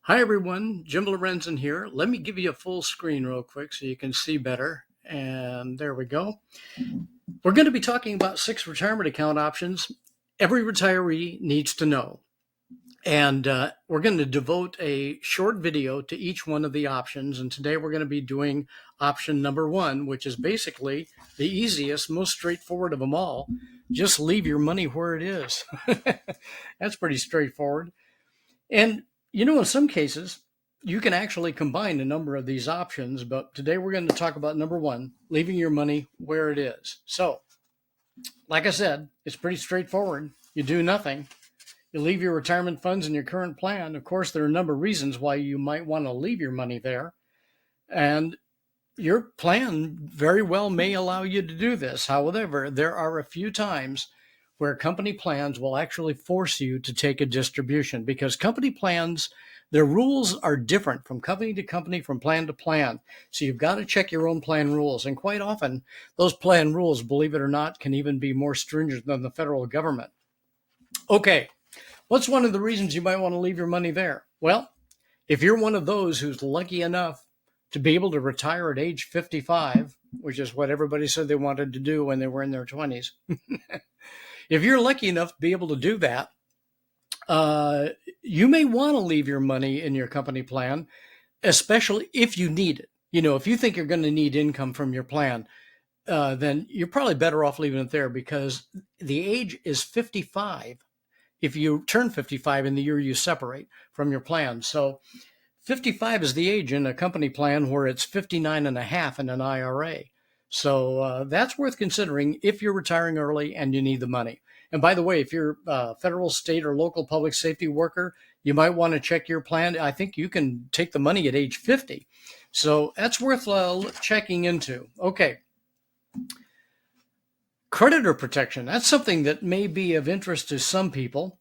Hi everyone, Jim Lorenzen here. Let me give you a full screen real quick so you can see better. And there we go. We're going to be talking about 6 retirement account options every retiree needs to know. And we're going to devote a short video to each one of the options. And today we're going to be doing option number 1, which is basically the easiest, most straightforward of them all. Just leave your money where it is. That's pretty straightforward. And, in some cases, you can actually combine a number of these options, but today we're going to talk about number 1, leaving your money where it is. So, like I said, it's pretty straightforward. You do nothing. You leave your retirement funds in your current plan. Of course, there are a number of reasons why you might want to leave your money there. And your plan very well may allow you to do this. However, there are a few times where company plans will actually force you to take a distribution because company plans, their rules are different from company to company, from plan to plan. So you've got to check your own plan rules. And quite often, those plan rules, believe it or not, can even be more stringent than the federal government. Okay, what's one of the reasons you might want to leave your money there? Well, if you're one of those who's lucky enough to be able to retire at age 55, which is what everybody said they wanted to do when they were in their 20s, if you're lucky enough to be able to do that, you may want to leave your money in your company plan, especially if you need it. If you think you're going to need income from your plan, then you're probably better off leaving it there because the age is 55 if you turn 55 in the year you separate from your plan. So 55 is the age in a company plan where it's 59 and a half in an IRA. So that's worth considering if you're retiring early and you need the money. And by the way, if you're a federal, state, or local public safety worker, you might want to check your plan. I think you can take the money at age 50. So that's worth checking into. Okay. Creditor protection. That's something that may be of interest to some people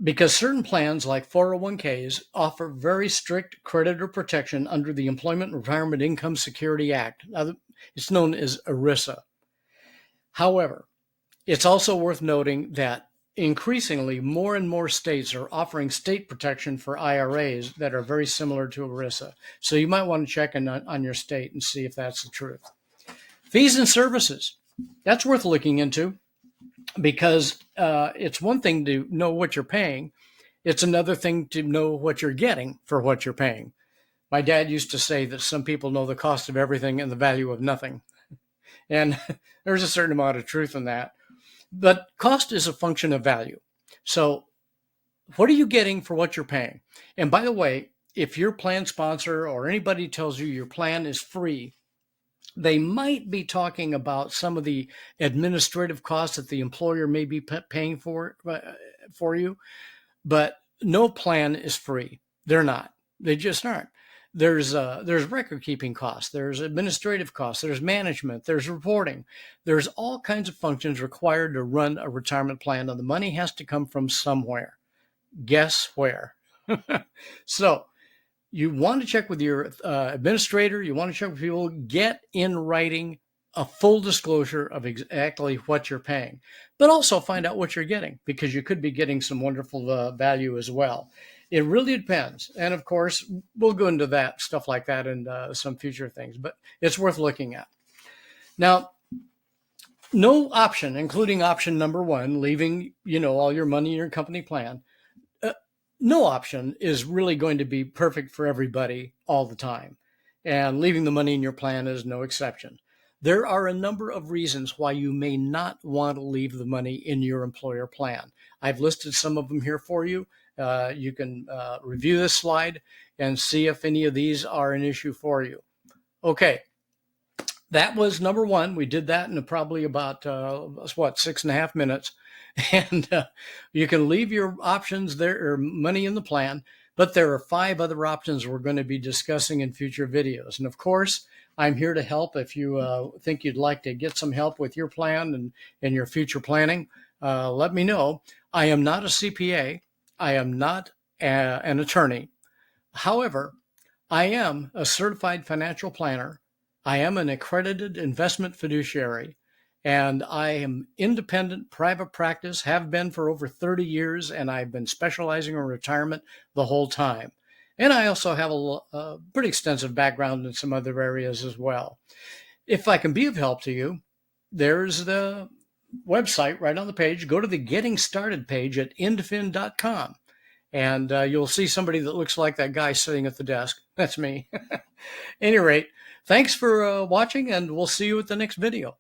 because certain plans like 401ks offer very strict creditor protection under the Employment and Retirement Income Security Act. It's known as ERISA. However, it's also worth noting that increasingly more and more states are offering state protection for IRAs that are very similar to ERISA. So you might want to check on your state and see if that's the truth. Fees and services. That's worth looking into because it's one thing to know what you're paying. It's another thing to know what you're getting for what you're paying. My dad used to say that some people know the cost of everything and the value of nothing. And there's a certain amount of truth in that. But cost is a function of value. So what are you getting for what you're paying? And by the way, if your plan sponsor or anybody tells you your plan is free, they might be talking about some of the administrative costs that the employer may be paying for you. But no plan is free. They're not. They just aren't. There's record keeping costs. There's administrative costs. There's management. There's reporting. There's all kinds of functions required to run a retirement plan, and the money has to come from somewhere. Guess where? So you want to check with your administrator. You want to check with people. Get in writing a full disclosure of exactly what you're paying, but also find out what you're getting because you could be getting some wonderful value as well. It really depends. And of course, we'll go into that stuff like that in some future things, but it's worth looking at. Now, no option, including option number 1, leaving, all your money in your company plan. No option is really going to be perfect for everybody all the time. And leaving the money in your plan is no exception. There are a number of reasons why you may not want to leave the money in your employer plan. I've listed some of them here for you. You can review this slide and see if any of these are an issue for you. Okay, that was number 1. We did that in probably about, 6.5 minutes. And you can leave your options there or money in the plan, but there are 5 other options we're going to be discussing in future videos. And of course, I'm here to help. If you think you'd like to get some help with your plan and your future planning, let me know. I am not a CPA. I am not an attorney. However, I am a certified financial planner. I am an accredited investment fiduciary, and I am independent private practice, have been for over 30 years, and I've been specializing in retirement the whole time. And I also have a pretty extensive background in some other areas as well. If I can be of help to you, there's the website right on the page. Go to the Getting Started page at endfin.com, and you'll see somebody that looks like that guy sitting at the desk. That's me. At any rate, thanks for watching, and we'll see you at the next video.